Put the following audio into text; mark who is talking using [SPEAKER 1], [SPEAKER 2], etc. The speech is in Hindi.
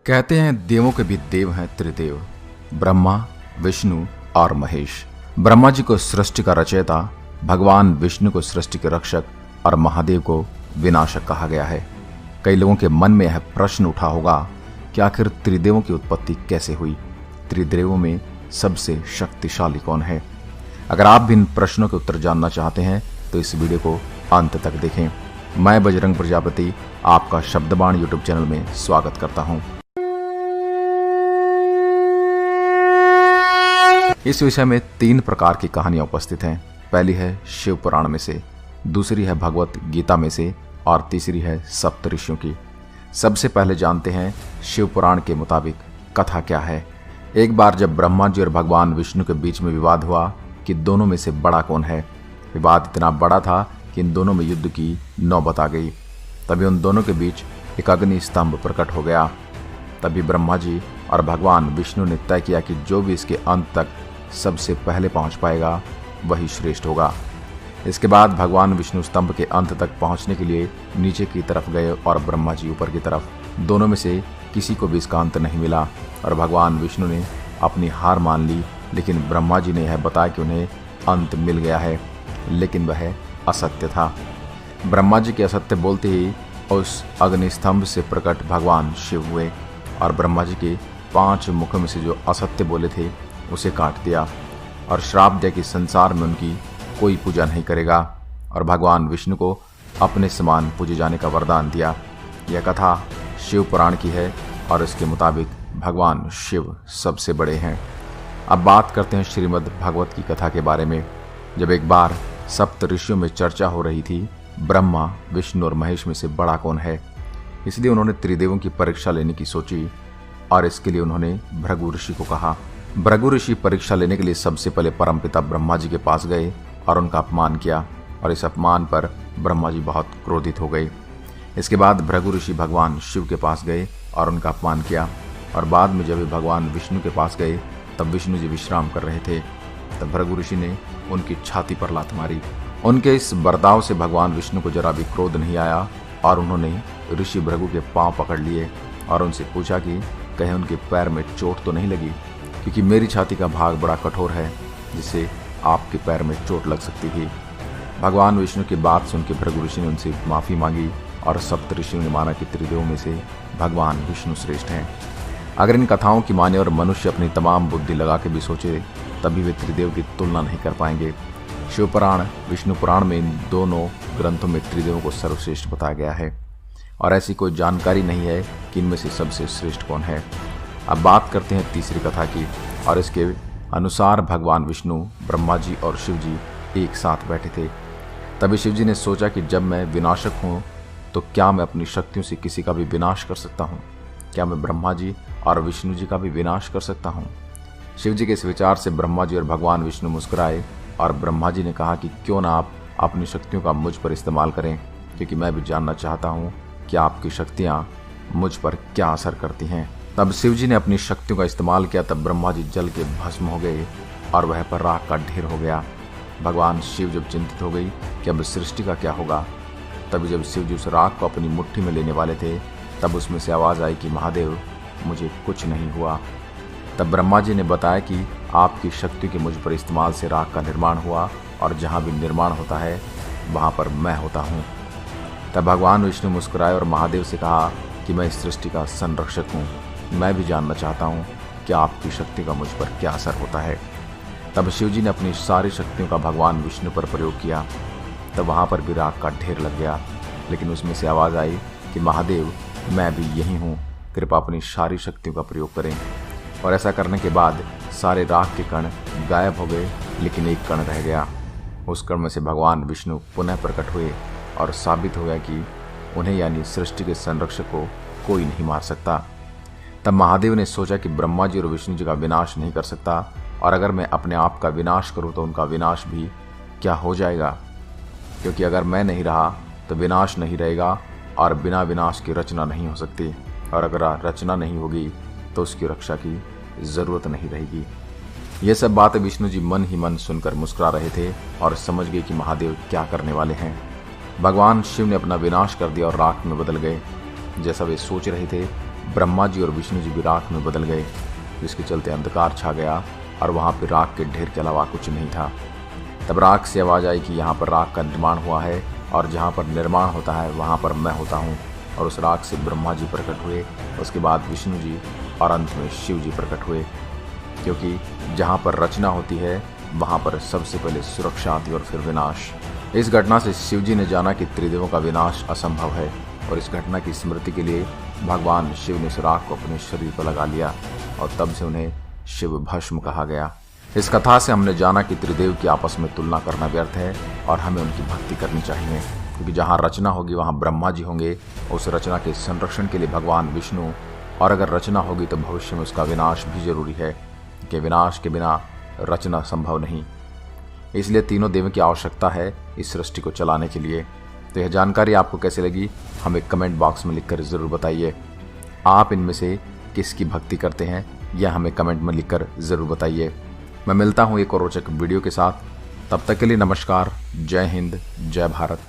[SPEAKER 1] कहते हैं देवों के भी देव हैं त्रिदेव, ब्रह्मा, विष्णु और महेश। ब्रह्मा जी को सृष्टि का रचयिता, भगवान विष्णु को सृष्टि के रक्षक और महादेव को विनाशक कहा गया है। कई लोगों के मन में यह प्रश्न उठा होगा कि आखिर त्रिदेवों की उत्पत्ति कैसे हुई, त्रिदेवों में सबसे शक्तिशाली कौन है। अगर आप भी इन प्रश्नों के उत्तर जानना चाहते हैं तो इस वीडियो को अंत तक देखें। मैं बजरंग प्रजापति आपका शब्दबाण यूट्यूब चैनल में स्वागत करता हूं। इस विषय में 3 प्रकार की कहानियां उपस्थित हैं। पहली है शिव पुराण में से, दूसरी है भगवत गीता में से और तीसरी है सप्त ऋषियों की। सबसे पहले जानते हैं शिव पुराण के मुताबिक कथा क्या है। एक बार जब ब्रह्मा जी और भगवान विष्णु के बीच में विवाद हुआ कि दोनों में से बड़ा कौन है। विवाद इतना बड़ा था कि इन दोनों में युद्ध की नौबत आ गई। तभी उन दोनों के बीच एक अग्नि स्तंभ प्रकट हो गया। तभी ब्रह्मा जी और भगवान विष्णु ने तय किया कि जो भी इसके अंत तक सबसे पहले पहुंच पाएगा वही श्रेष्ठ होगा। इसके बाद भगवान विष्णु स्तंभ के अंत तक पहुंचने के लिए नीचे की तरफ गए और ब्रह्मा जी ऊपर की तरफ। दोनों में से किसी को भी इसका अंत नहीं मिला और भगवान विष्णु ने अपनी हार मान ली। लेकिन ब्रह्मा जी ने यह बताया कि उन्हें अंत मिल गया है, लेकिन वह असत्य था। ब्रह्मा जी के असत्य बोलते ही उस अग्निस्तंभ से प्रकट भगवान शिव हुए और ब्रह्मा जी के 5 मुखों में से जो असत्य बोले थे उसे काट दिया और श्राप दिया कि संसार में उनकी कोई पूजा नहीं करेगा और भगवान विष्णु को अपने समान पूजे जाने का वरदान दिया। यह कथा शिव पुराण की है और इसके मुताबिक भगवान शिव सबसे बड़े हैं। अब बात करते हैं श्रीमद् भागवत की कथा के बारे में। जब एक बार सप्त ऋषियों में चर्चा हो रही थी ब्रह्मा, विष्णु और महेश में से बड़ा कौन है, इसलिए उन्होंने त्रिदेवों की परीक्षा लेने की सोची और इसके लिए उन्होंने भृगु ऋषि को कहा। भृगु ऋषि परीक्षा लेने के लिए सबसे पहले परमपिता ब्रह्मा जी के पास गए और उनका अपमान किया और इस अपमान पर ब्रह्मा जी बहुत क्रोधित हो गए। इसके बाद भृगु ऋषि भगवान शिव के पास गए और उनका अपमान किया और बाद में जब वे भगवान विष्णु के पास गए तब विष्णु जी विश्राम कर रहे थे। तब भृगु ऋषि ने उनकी छाती पर लात मारी। उनके इस बर्ताव से भगवान विष्णु को जरा भी क्रोध नहीं आया और उन्होंने ऋषि भृगु के पांव पकड़ लिए और उनसे पूछा कि कहीं उनके पैर में चोट तो नहीं लगी, क्योंकि मेरी छाती का भाग बड़ा कठोर है जिससे आपके पैर में चोट लग सकती थी। भगवान विष्णु की बात सुन के भृगु ऋषि ने उनसे माफ़ी मांगी और सप्त ऋषियों ने माना कि त्रिदेवों में से भगवान विष्णु श्रेष्ठ हैं। अगर इन कथाओं की माने और मनुष्य अपनी तमाम बुद्धि लगा के भी सोचे तभी वे त्रिदेव की तुलना नहीं कर पाएंगे। शिव पुराण, विष्णु पुराण में इन दोनों ग्रंथों में त्रिदेवों को सर्वश्रेष्ठ बताया गया है और ऐसी कोई जानकारी नहीं है कि इनमें से सबसे श्रेष्ठ कौन है। अब बात करते हैं तीसरी कथा की और इसके अनुसार भगवान विष्णु, ब्रह्मा जी और शिव जी एक साथ बैठे थे। तभी शिव जी ने सोचा कि जब मैं विनाशक हूँ तो क्या मैं अपनी शक्तियों से किसी का भी विनाश कर सकता हूँ? क्या मैं ब्रह्मा जी और विष्णु जी का भी विनाश कर सकता हूँ? शिव जी के इस विचार से ब्रह्मा जी और भगवान विष्णु मुस्कुराए और ब्रह्मा जी ने कहा कि क्यों ना आप अपनी शक्तियों का मुझ पर इस्तेमाल करें, क्योंकि मैं भी जानना चाहता हूँ कि आपकी शक्तियाँ मुझ पर क्या असर करती हैं। तब शिव जी ने अपनी शक्तियों का इस्तेमाल किया। तब ब्रह्मा जी जल के भस्म हो गए और वह पर राख का ढेर हो गया। भगवान शिव जब चिंतित हो गई कि अब सृष्टि का क्या होगा, तभी जब शिव जी उस राख को अपनी मुट्ठी में लेने वाले थे तब उसमें से आवाज़ आई कि महादेव, मुझे कुछ नहीं हुआ। तब ब्रह्मा जी ने बताया कि आपकी शक्ति के मुझ पर इस्तेमाल से राख का निर्माण हुआ और जहाँ भी निर्माण होता है वहाँ पर मैं होता हूँ। तब भगवान विष्णु मुस्कुराए और महादेव से कहा कि मैं इस सृष्टि का संरक्षक हूँ, मैं भी जानना चाहता हूँ कि आपकी शक्ति का मुझ पर क्या असर होता है। तब शिव जी ने अपनी सारी शक्तियों का भगवान विष्णु पर प्रयोग किया। तब वहाँ पर भी राख का ढेर लग गया, लेकिन उसमें से आवाज़ आई कि महादेव, मैं भी यही हूँ, कृपा अपनी सारी शक्तियों का प्रयोग करें। और ऐसा करने के बाद सारे राख के कण गायब हो गए, लेकिन एक कण रह गया। उस कण में से भगवान विष्णु पुनः प्रकट हुए और साबित हो गया कि उन्हें यानी सृष्टि के संरक्षक को कोई नहीं मार सकता। तब महादेव ने सोचा कि ब्रह्मा जी और विष्णु जी का विनाश नहीं कर सकता और अगर मैं अपने आप का विनाश करूं तो उनका विनाश भी क्या हो जाएगा, क्योंकि अगर मैं नहीं रहा तो विनाश नहीं रहेगा और बिना विनाश की रचना नहीं हो सकती और अगर रचना नहीं होगी तो उसकी रक्षा की ज़रूरत नहीं रहेगी। ये सब बातें विष्णु जी मन ही मन सुनकर मुस्कुरा रहे थे और समझ गए कि महादेव क्या करने वाले हैं। भगवान शिव ने अपना विनाश कर दिया और राख में बदल गए। जैसा वे सोच रहे थे ब्रह्मा जी और विष्णु जी भी राख में बदल गए, जिसके चलते अंधकार छा गया और वहाँ पर राख के ढेर के अलावा कुछ नहीं था। तब राख से आवाज़ आई कि यहाँ पर राख का निर्माण हुआ है और जहाँ पर निर्माण होता है वहाँ पर मैं होता हूँ। और उस राख से ब्रह्मा जी प्रकट हुए, उसके बाद विष्णु जी और अंत में शिव जी प्रकट हुए। क्योंकि जहाँ पर रचना होती है वहाँ पर सबसे पहले सुरक्षा आती है और फिर विनाश। इस घटना से शिव जी ने जाना कि त्रिदेवों का विनाश असंभव है और इस घटना की स्मृति के लिए भगवान शिव ने उस राख को अपने शरीर पर लगा लिया और तब से उन्हें शिव भस्म कहा गया। इस कथा से हमने जाना कि त्रिदेव की आपस में तुलना करना व्यर्थ है और हमें उनकी भक्ति करनी चाहिए, क्योंकि जहाँ रचना होगी वहाँ ब्रह्मा जी होंगे, उस रचना के संरक्षण के लिए भगवान विष्णु, और अगर रचना होगी तो भविष्य में उसका विनाश भी जरूरी है, कि विनाश के बिना रचना संभव नहीं। इसलिए तीनों देवों की आवश्यकता है इस सृष्टि को चलाने के लिए। तो यह जानकारी आपको कैसी लगी हमें कमेंट बॉक्स में लिखकर ज़रूर बताइए। आप इनमें से किसकी भक्ति करते हैं यह हमें कमेंट में लिखकर ज़रूर बताइए। मैं मिलता हूँ एक और रोचक वीडियो के साथ। तब तक के लिए नमस्कार। जय हिंद, जय भारत।